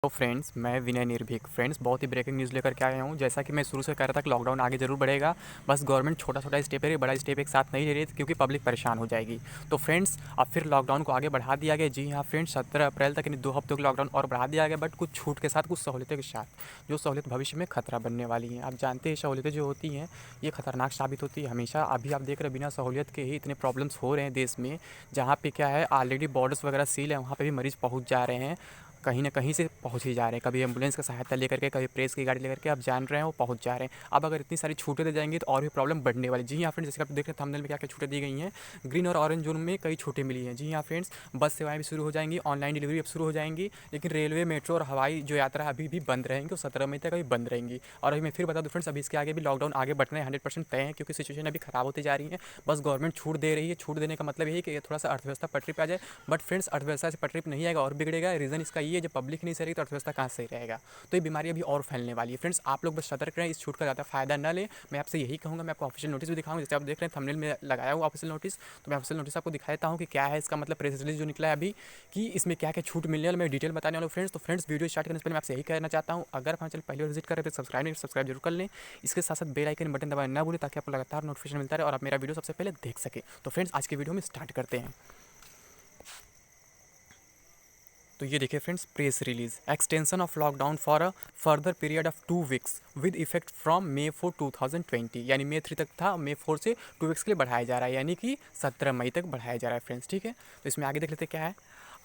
तो फ्रेंड्स, मैं विनय निर्भीक। फ्रेंड्स, बहुत ही ब्रेकिंग न्यूज़ लेकर के आया हूँ। जैसा कि मैं शुरू से कह रहा था कि लॉकडाउन आगे ज़रूर बढ़ेगा, बस गवर्नमेंट छोटा-छोटा स्टेप ले रही है, बड़ा स्टेप एक साथ नहीं ले रही है क्योंकि पब्लिक परेशान हो जाएगी। तो फ्रेंड्स, अब फिर लॉकडाउन को आगे बढ़ा दिया गया। जी हाँ फ्रेंड्स, 17 अप्रैल तक यानी 2 हफ्तों का लॉकडाउन और बढ़ा दिया गया, बट कुछ छूट के साथ, कुछ सहूलियतों के साथ, जो सहूलियत भविष्य में खतरा बनने वाली हैं। आप जानते हैं सहूलियतें जो होती हैं, ये खतरनाक साबित होती है हमेशा। अभी आप देख रहे हैं बिना सहूलियत के ही इतने प्रॉब्लम्स हो रहे हैं देश में, जहाँ पे क्या है ऑलरेडी बॉर्डर्स वगैरह सील है, वहाँ पे भी मरीज़ पहुँच जा रहे हैं। कहीं न कहीं से पहुँच ही जा रहे हैं, कभी एम्बुलेंस का सहायता लेकर के, कभी प्रेस की गाड़ी लेकर के, आप जान रहे हैं वो पहुँच जा रहे हैं। अब अगर इतनी सारी छूटें दी जाएँगी तो और भी प्रॉब्लम बढ़ने वाली है। जी हाँ फ्रेंड्स, जैसे आप देख रहे हैं थंबनेल में क्या-क्या छूटें दी गई हैं। ग्रीन और ऑरेंज जोन में कई छूटें मिली हैं। जी हाँ फ्रेंड्स, बस सेवाएँ भी शुरू हो जाएँगी, ऑनलाइन डिलीवरी अब शुरू हो जाएँगी, लेकिन रेलवे, मेट्रो और हवाई जो यात्रा है अभी भी बंद रहेंगी और 17 मई तक अभी बंद रहेंगी। और अभी मैं फिर बता दूँ फ्रेंड्स, अभी इसके आगे भी लॉकडाउन आगे बढ़ने 100% तय है क्योंकि सिचुएशन अभी खराब होती जा रही है। बस गवर्नमेंट छूट दे रही है। छूट देने का मतलब यही है कि थोड़ा-सा अर्थव्यवस्था पटरी पे आ जाए, बट फ्रेंड्स अर्थव्यवस्था से पटरी पे नहीं आएगा और बिगड़ेगा। रीज़न इसका ये है, जब पब्लिक नहीं सही रहेगी तो अर्थव्यवस्था कहाँ से सही रहेगा। तो ये बीमारी अभी और फैलने वाली है। फ्रेंड्स, आप लोग बस सतर्क रहें, इस छूट का ज़्यादा फायदा ना लें। मैं आपसे यही कहूँगा। मैं आपको ऑफिशियल नोटिस भी दिखाऊँगा, जैसे आप देख रहे हैं थंबनेल में लगाया हुआ ऑफिशियल नोटिस। तो मैं ऑफिशियल नोटिस आपको दिखा देता हूँ कि क्या है इसका मतलब, प्रेस रिलीज जो निकला है अभी, कि इसमें क्या-क्या छूट मिलने वाला है, मैं डिटेल बताने वाला हूँ फ्रेंड्स। तो फ्रेंड्स, वीडियो स्टार्ट करने से पहले मैं आपसे यही कहना चाहता हूँ, अगर हमारे चैनल पहली बार विजिट कर रहे हैं तो सब्सक्राइब नहीं, सब्सक्राइब जरूर कर लें। इसके साथ-साथ बेल आइकन बटन दबाना ना भूलें ताकि आपको लगातार नोटिफिकेशन मिलता रहे और आप मेरा वीडियो सबसे पहले देख सकें। तो फ्रेंड्स, आज की वीडियो में स्टार्ट करते हैं। तो ये देखिए friends, press release, extension of lockdown for a further period of 2 weeks with effect from May 4 2020। यानी May 3 तक था, May 4 से 2 वीक्स के लिए बढ़ाया जा रहा है, यानी कि 17 मई तक बढ़ाया जा रहा है फ्रेंड्स। ठीक है, तो इसमें आगे देख लेते हैं क्या है।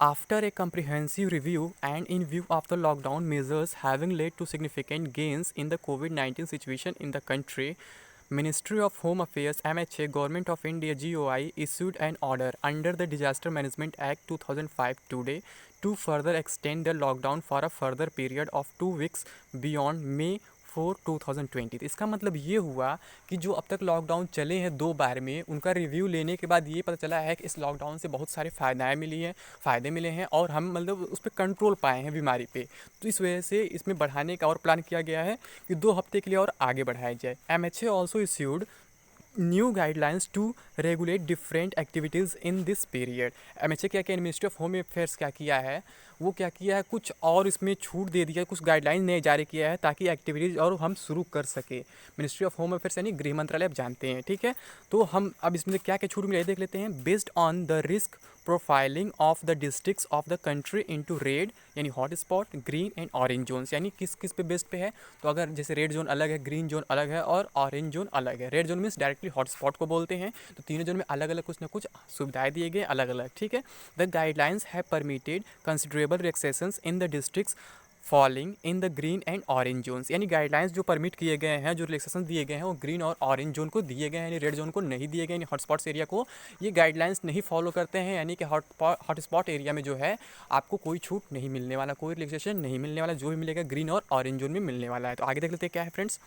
After a comprehensive review and in view of the lockdown measures having led to significant gains in the COVID-19 situation in the country, Ministry of Home Affairs MHA, Government of India GOI issued an order under the Disaster Management Act 2005 today to further extend the lockdown for a further period of 2 weeks beyond May 4 2020। इसका मतलब ये हुआ कि जो अब तक lockdown चले हैं 2 बार में, उनका रिव्यू लेने के बाद ये पता चला है कि इस लॉकडाउन से बहुत सारे फ़ायदे मिले हैं और हम मतलब उस पर कंट्रोल पाए हैं बीमारी पे। तो इस वजह से इसमें बढ़ाने का और प्लान किया गया है कि 2 हफ्ते के लिए और आगे बढ़ाया जाए। MHA also issued new guidelines to regulate different activities in this period. MHA क्या किया, मिनिस्ट्री ऑफ होम अफेयर्स क्या किया है, वो क्या किया है, कुछ और इसमें छूट दे दिया है, कुछ गाइडलाइन नए जारी किया है ताकि एक्टिविटीज़ और हम शुरू कर सके। मिनिस्ट्री ऑफ होम अफेयर्स यानी गृह मंत्रालय, आप जानते हैं। ठीक है, तो हम अब इसमें क्या क्या छूट मिला है देख लेते हैं। Based on the risk profiling of the districts of the country into red यानी hot spot, green and orange zones, यानी किस किस पे बेस्ड पे है। तो अगर जैसे रेड जोन अलग है, ग्रीन जोन अलग है और ऑरेंज जोन अलग है। Red zone means directly hot spot को बोलते हैं। तो तीनों जोन में अलग अलग कुछ ना कुछ सुविधाएं दिए गए अलग अलग। ठीक है, the guidelines have permitted considerable relaxations in the districts falling in the green and orange zones, यानी गाइडलाइंस जो परमिट किए गए हैं, जो रिलैक्सेशन दिए गए हैं, वो ग्रीन और ऑरेंज जोन को दिए गए हैं, यानी रेड जोन को नहीं दिए गए, यानी हॉटस्पॉट्स एरिया को ये गाइडलाइंस नहीं फॉलो करते हैं। यानी कि हॉटस्पॉट एरिया में जो है आपको कोई छूट नहीं मिलने वाला, कोई रिलैक्सेशन नहीं मिलने वाला, जो भी मिलेगा ग्रीन और ऑरेंज जोन में मिलने वाला है। तो आगे देख लेते हैं क्या है friends.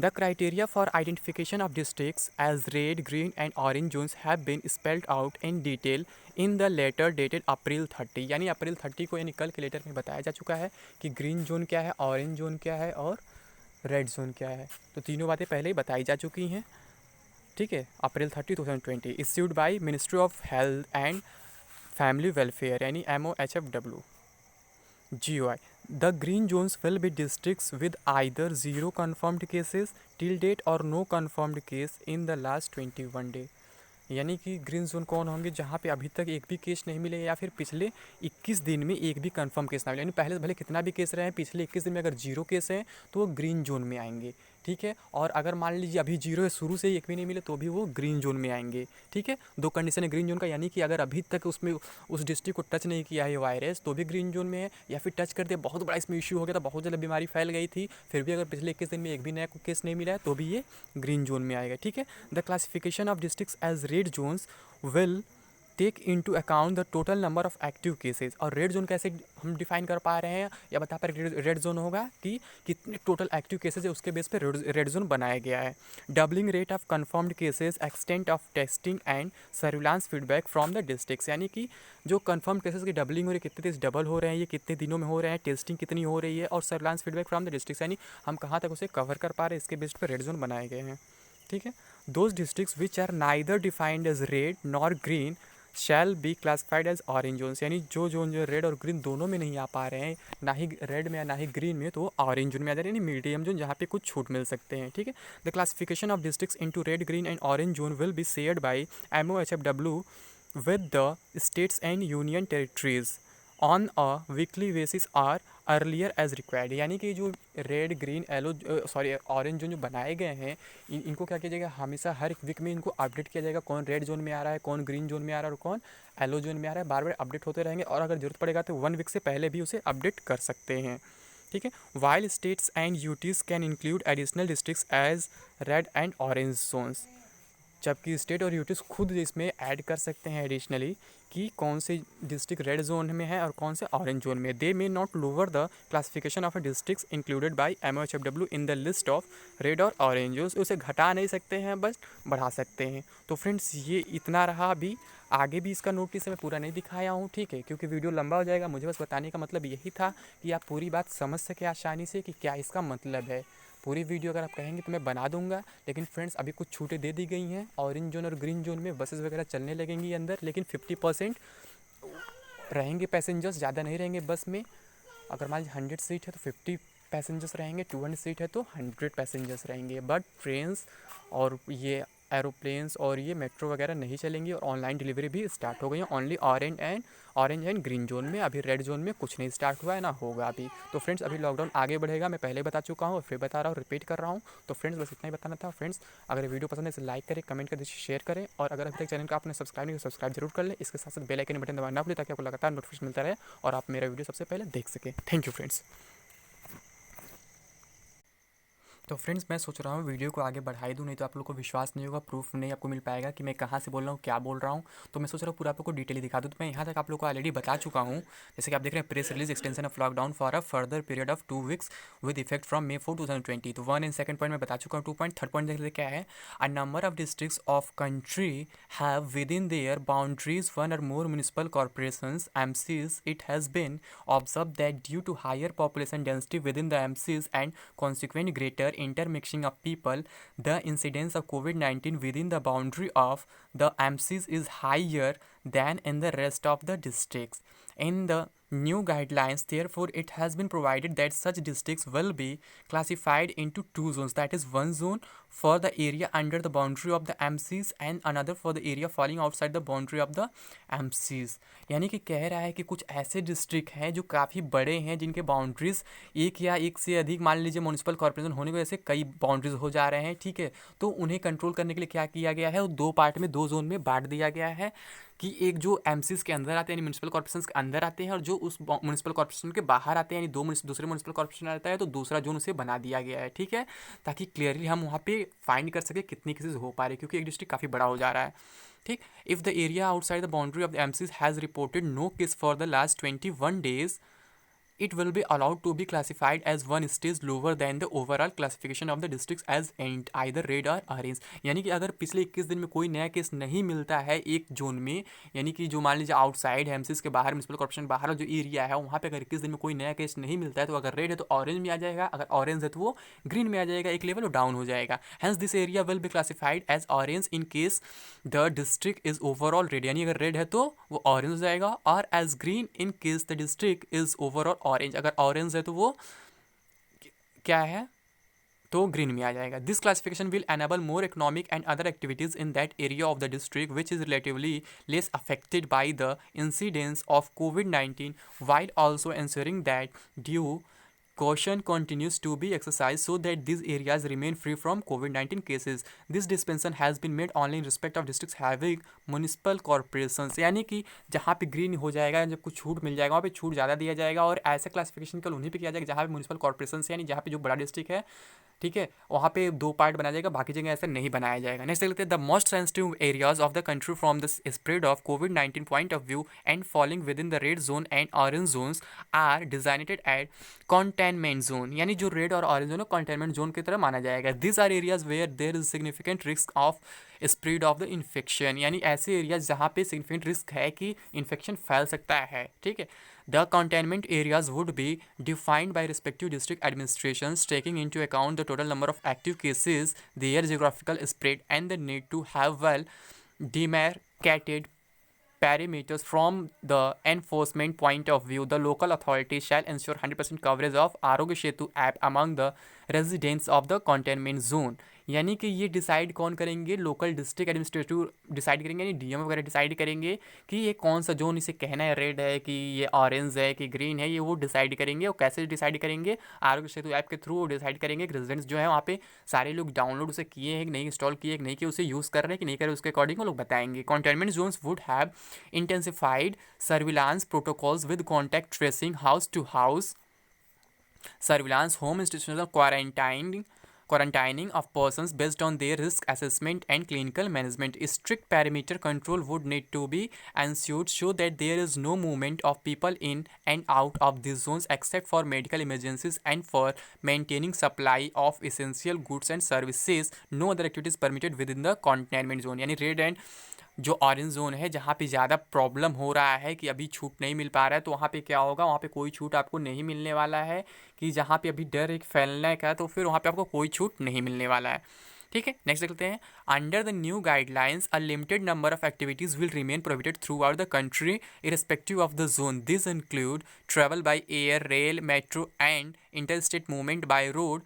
The criteria for identification of districts as red, green and orange zones have been spelled out in detail in the letter dated April 30। यानी अप्रैल 30 को, यानी कल के लेटर में बताया जा चुका है कि ग्रीन जोन क्या है, ऑरेंज जोन क्या है और रेड जोन क्या है। तो तीनों बातें पहले ही बताई जा चुकी हैं। ठीक है, अप्रैल 30 2020 issued by ministry of health and family welfare यानी MOHFW GOI। The green zones will be districts with either zero confirmed cases till date or no confirmed case in the last 21 day। यानी कि green zone कौन होंगे, जहाँ पे अभी तक एक भी केस नहीं मिले या फिर पिछले 21 दिन में एक भी कंफर्म केस ना मिले। यानी पहले भले कितना भी केस रहे हैं, पिछले 21 दिन में अगर जीरो केस हैं तो वो ग्रीन जोन में आएंगे। ठीक है, और अगर मान लीजिए अभी जीरो है, शुरू से ही एक भी नहीं मिले, तो भी वो ग्रीन जोन में आएंगे। ठीक है, 2 कंडीशन है ग्रीन जोन का, यानी कि अगर अभी तक उसमें उस डिस्ट्रिक्ट को टच नहीं किया है वायरस तो भी ग्रीन जोन में है, या फिर टच कर दिया, बहुत बड़ा इसमें इशू हो गया था, बहुत ज़्यादा बीमारी फैल गई थी, फिर भी अगर पिछले 21 दिन में एक भी नया केस नहीं मिला है तो भी ये ग्रीन जोन में आएगा। ठीक है, the classification of districts as red zones will take into account the total number of active cases. और रेड जोन कैसे हम डिफाइन कर पा रहे हैं या बता पा रहे हैं, रेड जोन होगा कि कितने टोटल एक्टिव केसेस है, उसके बेस पे रेड जोन बनाया गया है। Doubling rate of confirmed cases, extent of testing and surveillance feedback from the districts, यानी कि जो कन्फर्म केसेस की डबलिंग हो रही है, कितने डबल हो रहे हैं, ये कितने दिनों में हो रहे हैं, टेस्टिंग कितनी हो रही है, और surveillance feedback from the districts, यानी हम कहाँ तक उसे कवर कर पा रहे हैं, इसके बेस पर रेड जोन बनाए गए हैं। ठीक है, those districts which are neither defined as red nor green shall be classified as orange zones, यानी जो जोन जो रेड और ग्रीन दोनों में नहीं आ पा रहे हैं, ना ही रेड में ना ही ग्रीन में, तो ऑरेंज जोन में आ जा रहे हैं, यानी मीडियम जोन जहाँ पे कुछ छूट मिल सकते हैं। ठीक है, the classification of districts into red, green and orange zone will be shared by MOHFW with the states and union territories on a weekly basis or earlier as required। यानी कि जो red green yellow sorry orange zone जो बनाए गए हैं, इनको क्या किया जाएगा, हमेशा हर एक वीक में इनको अपडेट किया जाएगा, कौन रेड जोन में आ रहा है, कौन ग्रीन जोन में आ रहा है और कौन येलो जोन में आ रहा है। बार बार अपडेट होते रहेंगे और अगर जरूरत पड़ेगा तो 1 वीक से पहले भी उसे अपडेट कर सकते हैं। ठीक है, while states and UTs can include additional districts as red and orange zones, जबकि स्टेट और यूटीज खुद इसमें ऐड कर सकते हैं एडिशनली कि कौन से डिस्ट्रिक्ट रेड जोन में है और कौन से ऑरेंज जोन में। They may not lower the classification of a districts included by MOHFW in the list of red और ऑरेंज जोन्स, उसे घटा नहीं सकते हैं, बस बढ़ा सकते हैं। तो फ्रेंड्स ये इतना रहा, अभी आगे भी इसका नोटिस मैं पूरा नहीं दिखाया हूँ, ठीक है, क्योंकि वीडियो लंबा हो जाएगा। मुझे बस बताने का मतलब यही था कि आप पूरी बात समझ सके आसानी से कि क्या इसका मतलब है। पूरी वीडियो अगर आप कहेंगे तो मैं बना दूंगा, लेकिन फ्रेंड्स अभी कुछ छूटें दे दी गई हैं। ऑरेंज जोन और ग्रीन जोन में बसेस वगैरह चलने लगेंगी अंदर, लेकिन 50% रहेंगे पैसेंजर्स, ज़्यादा नहीं रहेंगे बस में। अगर मान लीजिए 100 सीट है तो 50 पैसेंजर्स रहेंगे, 200 सीट है तो 100 पैसेंजर्स रहेंगे। बट ट्रेन्स और ये एरोप्लेन्स और ये मेट्रो वगैरह नहीं चलेंगी और ऑनलाइन डिलीवरी भी स्टार्ट हो गई है only orange and green zone में। अभी रेड जोन में कुछ नहीं स्टार्ट हुआ है, ना होगा अभी। तो फ्रेंड्स अभी लॉकडाउन आगे बढ़ेगा, मैं पहले बता चुका हूँ और फिर बता रहा हूँ, रिपीट कर रहा हूँ। तो फ्रेंड्स बस इतना ही बताना था। फ्रेंड्स अगर वीडियो पसंद है इसे लाइक करें, कमेंट करें, शेयर करें, और अगर अभी तक चैनल को आपने सब्सक्राइब नहीं किया सब्सक्राइब जरूर कर लें। इसके साथ साथ बेल आइकन बटन दबाना ना भूलें ताकि आपको लगातार नोटिफिकेशन मिलता रहे और आप मेरा वीडियो सबसे पहले देख सकें। Thank you friends. तो फ्रेंड्स मैं सोच रहा हूँ वीडियो को आगे बढ़ाई दूँ, नहीं तो आप लोग को विश्वास नहीं होगा, प्रूफ नहीं आपको मिल पाएगा कि मैं कहाँ से बोल रहा हूँ, क्या बोल रहा हूँ। तो मैं सोच रहा हूँ पूरा आपको डिटेली दिखा दूँ। तो मैं यहाँ तक आप लोग को ऑलरेडी बता चुका हूँ, जैसे कि आप देख रहे हैं, press release extension of lockdown for a further period of 2 weeks with effect from May 4, 2020। तो 1 एंड सेकंड पॉइंट मैं बता चुका हूँ। 2 पॉइंट थर्ड पॉइंट देख क्या है, a number of districts of country have with in their boundaries 1 or more municipal corporations MCs, it has been observed that due to higher population density within the MCs and consequent greater intermixing of people, the incidence of COVID-19 within the boundary of the MCs is higher than in the rest of the districts. In the new guidelines, therefore, it has been provided that such districts will be classified into 2 zones, that is, one zone for the area under the boundary of the MCs and another for the area falling outside the boundary of the MCs। यानी कि कह रहा है कि कुछ ऐसे district हैं जो काफ़ी बड़े हैं, जिनके बाउंड्रीज एक या एक से अधिक, मान लीजिए म्यूनिसिपल कॉर्पोरेशन होने की वजह से कई बाउंड्रीज हो जा रहे हैं, ठीक है। तो उन्हें कंट्रोल करने के लिए क्या किया गया है, वो 2 पार्ट में 2 जोन में बांट दिया गया है कि एक जो एमसीज के अंदर आते हैं, यानी म्यूनिसिपल कॉर्पोरेशन के अंदर आते हैं, और जो उस म्यूनिसिपल कॉर्पोरेशन के बाहर आते हैं, यानी दूसरे म्यूनिसिपल कॉर्पोरेशन आता है तो दूसरा जोन उसे बना दिया गया है, ठीक है, ताकि क्लियरली हम वहाँ पे फाइंड कर सके कितनी केसेस हो पा रहे हैं, क्योंकि एक डिस्ट्रिक्ट काफ़ी बड़ा हो जा रहा है, ठीक। If the area outside the boundary of the MCs has reported no case for the last 21 days, it will be allowed to be classified as one stage lower than the overall classification of the districts as either red or orange। यानी कि अगर पिछले 21 दिन में कोई नया case नहीं मिलता है एक जोन में, यानी कि जो मान लीजिए आउटसाइड है एमसीज के बाहर, म्यूनिसिपल कॉर्पोरेशन बाहर जो एरिया है, वहाँ पे अगर 21 दिन में कोई नया केस नहीं मिलता है, तो अगर रेड है तो ऑरेंज में आ जाएगा, अगर ऑरेंज है तो वो ग्रीन में आ जाएगा, एक लेवल डाउन हो जाएगा। Hence this area will be classified as orange in case the district is overall red, यानी अगर रेड है तो वो ऑरेंज हो जाएगा, और as green in case the district is overall orange, अगर ऑरेंज है तो वो क्या है, तो ग्रीन में आ जाएगा। This classification will enable more economic and other activities in that area of the district which is relatively less affected by the incidence of COVID-19 while also ensuring that due caution continues to be exercised so that these areas remain free from COVID-19 cases. This dispensation has been made only in respect of districts having municipal corporations। यानी कि जहाँ पे green हो जाएगा, जब कुछ छूट मिल जाएगा वहाँ पे छूट ज़्यादा दिया जाएगा, और ऐसा क्लासिफिकेशन कल उन्हीं पे किया जाएगा जहाँ पे म्यूनिसिपल कॉर्पोरेशन, यानी जहाँ पे जो बड़ा डिस्ट्रिक्ट है, ठीक है, वहाँ पे 2 पार्ट बनाया जाएगा, बाकी जगह ऐसा नहीं बनाया जाएगा। नेक्स्ट देखते हैं, the most sensitive areas of the country from the spread of COVID-19 point of view and falling within the red zone and orange zones are designated at containment zone. यानी जो red और orange zone है containment zone की तरह माना जाएगा। This are areas where there is significant risk of spread of the infection, यानी ऐसे एरियाज जहाँ पे सिग्निफिकेंट रिस्क है कि इन्फेक्शन फैल सकता है, ठीक है। The containment areas would be defined by respective district administrations, taking into account the total number of active cases, their geographical spread, and the need to have well demarcated perimeters from the enforcement point of view, the local authority shall ensure 100% coverage of Aarogya Setu app among the residents of the containment zone। यानी कि ये decide कौन करेंगे, local district administrative decide करेंगे, यानी DM वगैरह decide करेंगे कि ये कौन सा जोन, इसे कहना है रेड है कि ये ऑरेंज है कि ग्रीन है, ये वो डिसाइड करेंगे। और कैसे डिसाइड करेंगे, आरोग्य सेतु ऐप के थ्रू डिसाइड करेंगे कि रेजिडेंट्स जो है वहाँ पे सारे लोग डाउनलोड उसे किए हैं कि नहीं, इंस्टॉल किए कि नहीं किए, उसे यूज़ कर रहे हैं कि नहीं कर रहे, उसके अकॉर्डिंग वो लोग बताएंगे। Containment zones would have intensified surveillance protocols with contact tracing, house to house surveillance, home institutional quarantining of persons based on their risk assessment and clinical management. Strict perimeter control would need to be ensured so that there is no movement of people in and out of these zones except for medical emergencies and for maintaining supply of essential goods and services. No other activities permitted within the containment zone। यानी red and जो orange zone है जहाँ पे ज़्यादा problem हो रहा है कि अभी छूट नहीं मिल पा रहा है, तो वहाँ पे क्या होगा, वहाँ पे कोई छूट आपको नहीं मिलने वाला है। कि जहाँ पे अभी डर एक फैलने का, तो फिर वहाँ पे आपको कोई छूट नहीं मिलने वाला है। ठीक है, नेक्स्ट देखते हैं। Under the new guidelines a limited number of activities will remain prohibited throughout the country irrespective of the zone. This include travel by air, rail, metro and inter-state movement by road,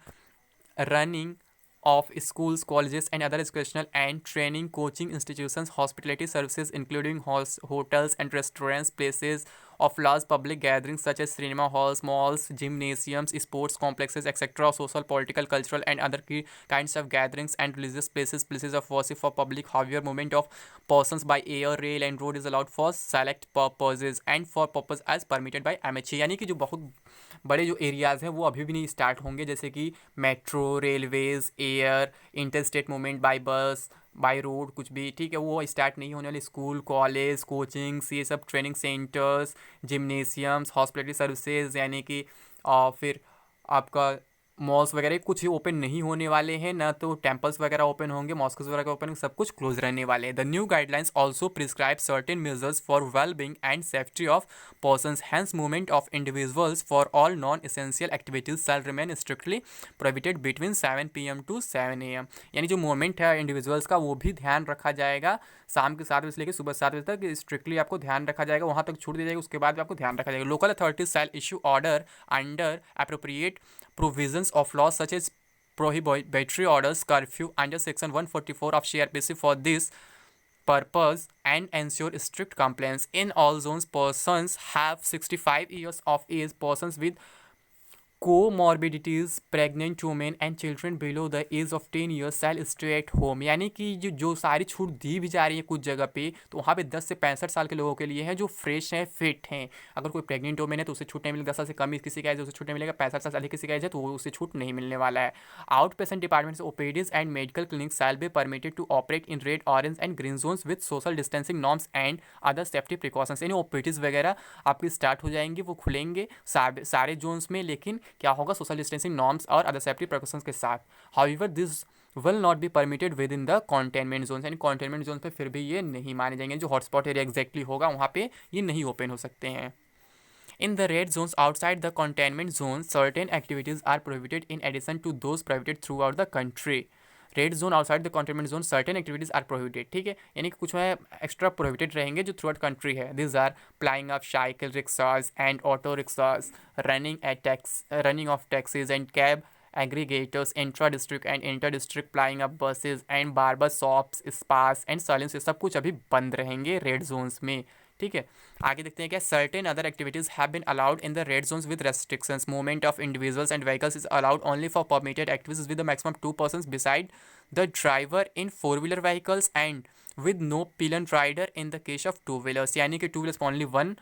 running of schools, colleges, and other educational and training coaching institutions, hospitality services including hotels and restaurants, places of large public gatherings such as cinema halls, malls, gymnasiums, sports complexes, etc., social, political, cultural, and other kinds of gatherings, and religious places, places of worship for public. However, movement of persons by air, rail, and road is allowed for select purposes and for purpose as permitted by MHA। यानी कि जो बहुत बड़े जो areas हैं वो अभी भी नहीं स्टार्ट होंगे, जैसे कि metro, Railways, air, inter state movement by बस, बाय रोड, कुछ भी, ठीक है, वो स्टार्ट नहीं होने वाले। स्कूल, कॉलेज, कोचिंग्स, ये सब ट्रेनिंग सेंटर्स, जिमनेशियम्स, हॉस्पिटलिटी सर्विसेज, यानी कि फिर आपका मॉल्स वगैरह कुछ ही ओपन नहीं होने वाले हैं, ना तो टेम्पल्स वगैरह ओपन होंगे, मॉस्कोस वगैरह ओपन, सब कुछ क्लोज रहने वाले हैं। The new guidelines also prescribe certain measures for well being and safety of persons, hence movement of individuals for all non essential activities shall remain strictly prohibited between 7 PM to 7 AM। यानी जो movement है individuals का वो भी ध्यान रखा जाएगा, शाम के 7 बजे से लेकर सुबह 7 बजे तक स्ट्रिक्टली आपको ध्यान रखा जाएगा, वहाँ तक छूट दी जाएगी, उसके बाद भी आपको ध्यान रखा जाएगा। Local authorities shall issue order under appropriate provisions of laws such as prohibitory orders, curfew under section 144 of CRPC for this purpose and ensure strict compliance in all zones. Persons have 65 years of age, persons with comorbidities, pregnant women and children below the age of 10 years shall stay at home। यानी कि जो सारी छूट दी भी जा रही है कुछ जगह पे, तो वहाँ पे 10 से 65 साल के लोगों के लिए है जो फ्रेश हैं, फिट हैं। अगर कोई प्रेग्नेंट वोमेन है तो उसे छूट नहीं मिलेगा, 10 साल से कम किसी का एज है उसे छूट नहीं मिलेगा, 65 साल से अधिक किसी का एज है तो उसे छूट नहीं मिलने वाला है। Out patient departments, OPDs and medical clinics shall be permitted to operate in red, orange and green zones with social distancing norms and other safety precautions. यानी ओपीडीज वगैरह आपकी स्टार्ट हो जाएंगी, वो खुलेंगे सारे जोन्स में, लेकिन क्या होगा, सोशल डिस्टेंसिंग नॉर्म्स और अदर सेफ्टी प्रिकॉशंस के साथ। However this will not be permitted with in the containment zone. यानी कंटेनमेंट जोन पे फिर भी ये नहीं माने जाएंगे, जो हॉटस्पॉट एरिया एग्जैक्टली होगा वहाँ पे ये नहीं ओपन हो सकते हैं। In the red zones outside the containment zone, certain activities are prohibited in addition to those prohibited throughout the country। Red zone outside the containment zone certain activities are prohibited. ठीक है, यानी कि कुछ में extra prohibited रहेंगे जो throughout country है। This are plying of cycle rickshaws and auto rickshaws, running of taxis and cab aggregators, intra district and inter district plying of buses and barber shops, spas and salons, ये सब कुछ अभी बंद रहेंगे red Jones में। ठीक है, आगे देखते हैं क्या। Certain other activities have been allowed in the red zones with restrictions. Movement of individuals and vehicles is allowed only for permitted activities with maximum 2 persons beside the driver in 4-wheeler vehicles and with no pillion rider in the case of 2-wheelers। यानी कि 2-wheelers में only 1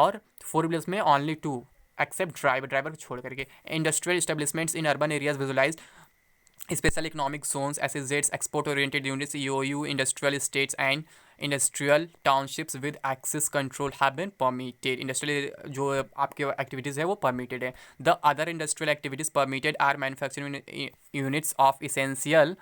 और 4-wheelers में only 2 accept driver को छोड़ करके। Industrial establishments in urban areas visualised special economic zones, SEZs, export oriented units, EOU, industrial estates and industrial townships with access control have been permitted। industrial जो आपके activities है वो permitted है। the other industrial activities permitted are manufacturing units of essential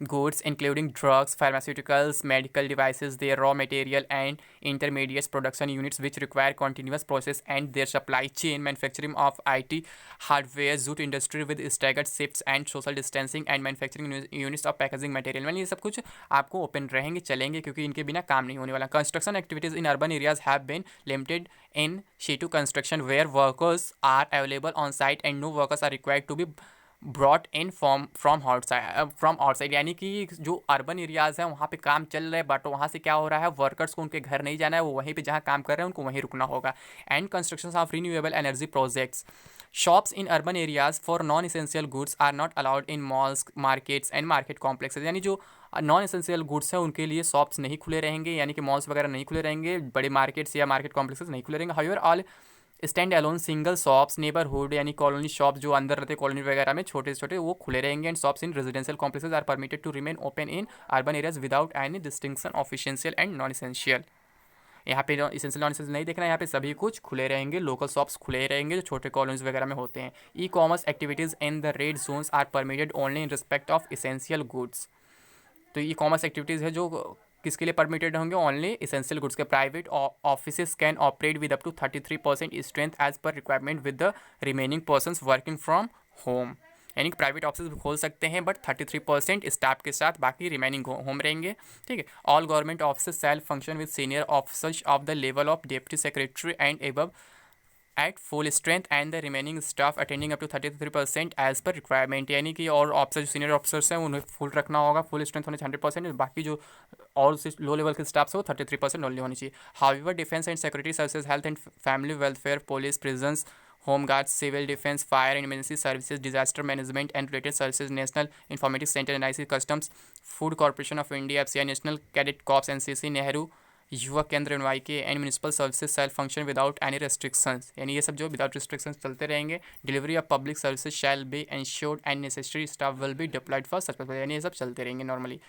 goods including drugs, pharmaceuticals, medical devices, their raw material and intermediates production units which require continuous process and their supply chain, manufacturing of IT hardware, jute industry with staggered shifts and social distancing and manufacturing units of packaging material। मैंने ये सब कुछ आपको open रहेंगे, चलेंगे, क्योंकि इनके बिना काम नहीं होने वाला। Construction activities in urban areas have been limited in situ construction where workers are available on site and no workers are required to be brought in from outside, यानी कि जो अर्बन एरियाज़ हैं वहाँ पे काम चल रहा है, बट वहाँ से क्या हो रहा है, वर्कर्स को उनके घर नहीं जाना है, वो वहीं पे जहाँ काम कर रहे हैं उनको वहीं रुकना होगा। And construction of renewable energy projects, shops in urban areas for non essential goods are not allowed in malls, markets and market complexes, यानी जो नॉन एसेंशियल गुड्स हैं उनके लिए शॉप्स नहीं खुले रहेंगे, यानी कि मॉल्स वगैरह नहीं खुले रहेंगे, बड़े मार्केट्स या मार्केट कॉम्प्लेक्सेस नहीं खुले रहेंगे। However all stand alone single shops neighbourhood यानी कॉलोनी शॉप जो अंदर रहते कॉलोनी वगैरह में छोटे छोटे वो खुले रहेंगे। And shops in residential complexes are permitted to remain open in urban areas without any distinction of essential and non essential. यहाँ पे इसेंशियल नॉन इसेंशियल नहीं देखना, यहाँ पे सभी कुछ खुले रहेंगे, लोकल शॉप्स खुले रहेंगे जो छोटे कॉलोनीज वगैरह में होते हैं। E commerce activities in the red zones are permitted only in respect of essential goods. तो ई कॉमर्स एक्टिविटीज़ है जो किसके लिए परमिटेड होंगे, ओनली इसेंशियल गुड्स के। Private offices can operate with up to 33% strength as per requirement with the remaining persons working from home, यानी कि private office भी खोल सकते हैं बट 33% स्टाफ के साथ, बाकी रिमेनिंग होम रहेंगे। ठीक है। All government office shall function with senior officers of the level of deputy secretary and above at full strength and the remaining staff attending up to 33% as per requirement, यानी कि और officer जो senior officers हैं उन्हें full रखना होगा, full strength होने 100%, बाकी जो और लो लेवल के स्टाफ है वो 33% ओनली होनी चाहिए। However defence and security services, health and family welfare, police, prisons, home guards, civil defence, fire and emergency services, disaster management and related services, national informatics centre, NIC, customs, food corporation of India, FCI, national cadet corps, NCC, Nehru Yuva Kendra, NYK and municipal services cell function without any restrictions, यानी ये सब जो without restrictions चलते रहेंगे। Delivery of public services shall be ensured and necessary staff will be diploid for such purpose, यानी ये सब चलते रहेंगे normally.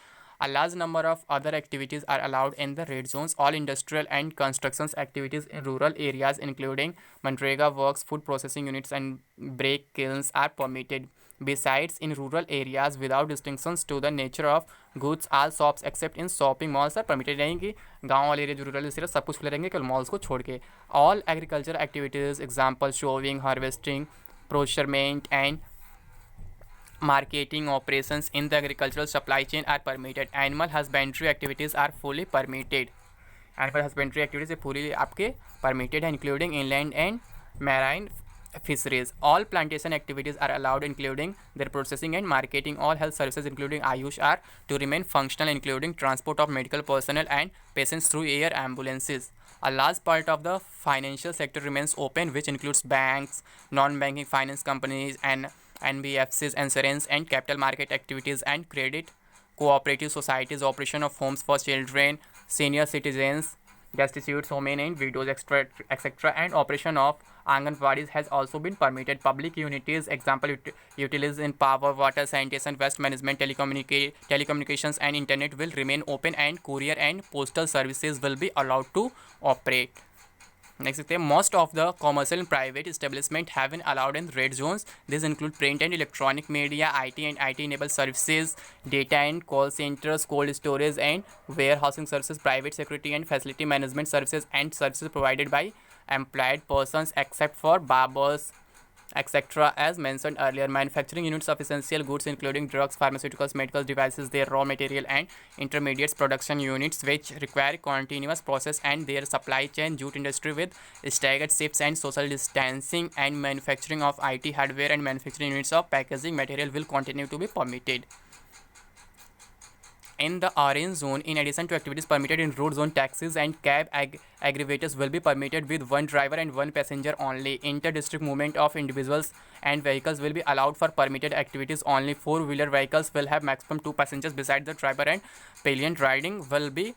A large number of other activities are allowed in the red zones. All industrial and construction activities in rural areas, including Manrega works, food processing units, and brake kilns, are permitted. Besides, in rural areas, without distinctions to the nature of goods, all shops except in shopping malls are permitted. यानी कि गाँव वाले area जो rural area सब कुछ खुले रहेंगे केवल मॉल्स को छोड़ के। All agriculture activities, example sowing, harvesting, procurement and marketing operations in the agricultural supply chain are permitted. Animal husbandry activities are fully permitted. Animal husbandry activities are fully आपके permitted है, including inland and marine fisheries. All plantation activities are allowed, including their processing and marketing. All health services, including Ayush, are to remain functional, including transport of medical personnel and patients through air ambulances. A large part of the financial sector remains open, which includes banks, non-banking finance companies, and NBFCs, insurance and capital market activities, and credit cooperative societies, operation of homes for children, senior citizens, destitute women and widows, etc., and operation of Anganwadis has also been permitted. Public utilities, example utilities in power, water, sanitation, waste management, telecommunications, and internet will remain open, and courier and postal services will be allowed to operate. Next, most of the commercial and private establishments have been allowed in red zones. These include print and electronic media, IT and IT-enabled services, data and call centers, cold storage and warehousing services, private security and facility management services, and services provided by employed persons except for barbers, etc. As mentioned earlier. Manufacturing units of essential goods including drugs, pharmaceuticals, medical devices, their raw material and intermediates production units which require continuous process and their supply chain, jute industry with staggered shifts and social distancing, and manufacturing of IT hardware and manufacturing units of packaging material will continue to be permitted. In the orange zone, in addition to activities permitted in road zone, taxis and cab aggregators will be permitted with one driver and one passenger only. Inter-district movement of individuals and vehicles will be allowed for permitted activities only. Four-wheeler vehicles will have maximum 2 passengers besides the driver, and pillion riding will be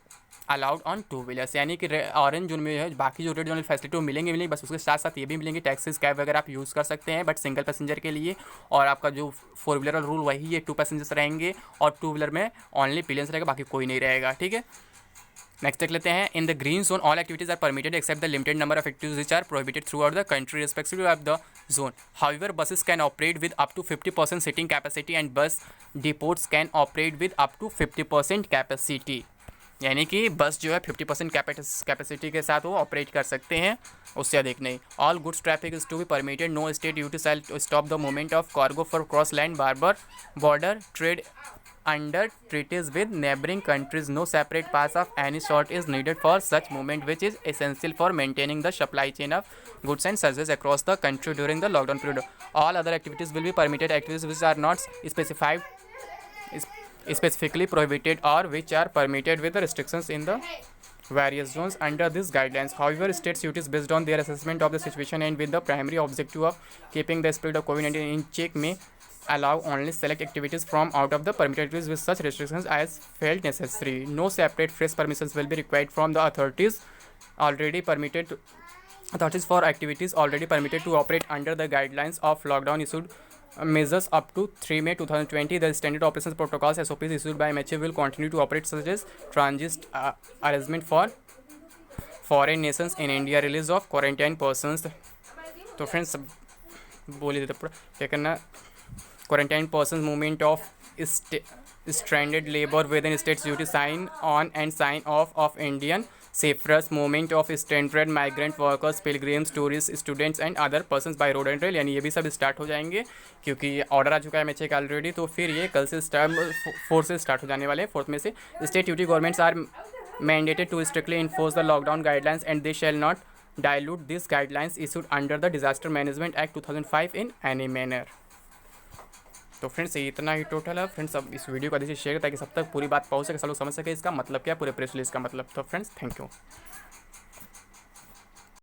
allowed on two wheelers, यानी कि orange zone में है बाकी जो red zone facility वो मिलेंगे, बस उसके साथ साथ ये भी मिलेंगे, टैक्सीज कैब वगैरह आप यूज़ कर सकते हैं बट सिंगल पैसेंजर के लिए। और आपका जो 4 व्हीलर वाला रूल वही है, 2 पैसेंजर्स रहेंगे और 2 व्हीलर में ओनली पिलियंस रहेगा, बाकी कोई नहीं रहेगा। ठीक है। नेक्स्ट देख लेते हैं, in the green zone all activities are permitted except the limited number of activities which are prohibited throughout the country respective of the zone. However buses can operate with up to 50% seating capacity and bus depots can operate with up to 50% capacity. यानी कि बस जो है 50% capacity के साथ वो operate कर सकते हैं, उससे अधिक नहीं. All goods traffic is to be permitted. No state duty shall stop the movement of cargo for cross land border trade under treaties with neighboring countries. No separate pass of any sort is needed for such movement, which is essential for maintaining the supply chain of goods and services across the country during the lockdown period. All other activities will be permitted. Activities which are not specified specifically prohibited or which are permitted with the restrictions in the various zones under these guidelines. However, states duties based on their assessment of the situation and with the primary objective of keeping the spread of COVID-19 in check may allow only select activities from out of the permitted activities with such restrictions as felt necessary. No separate fresh permissions will be required from the authorities for activities already permitted to operate under the guidelines of lockdown issued measures up to 3 May 2020. The standard operations protocols SOPs issued by MHA will continue to operate, such as transit arrangement for foreign nations in India, release of quarantine persons. तो friends बोल ही देते पूरा क्या करना. Quarantine persons, movement of stranded labor within states due to sign on and sign off of Indian seafarers, movement of stranded migrant workers, pilgrims, tourists, students and other persons by road and rail. यानी ये भी सब start हो जाएंगे क्योंकि order आ चुका है MHA का ऑलरेडी. तो फिर ये कल से 4 से स्टार्ट हो जाने वाले हैं. 4 में से state duty governments are mandated to strictly enforce the lockdown guidelines and they shall not dilute these guidelines issued under the Disaster Management Act 2005 in any manner. तो फ्रेंड्स ये इतना ही टोटल है. फ्रेंड्स अब इस वीडियो को अधिक से share ताकि सब तक पूरी बात पहुंच सके, सब लोग समझ सके इसका मतलब क्या, पूरे प्रेस रिलीज का मतलब. तो फ्रेंड्स थैंक यू.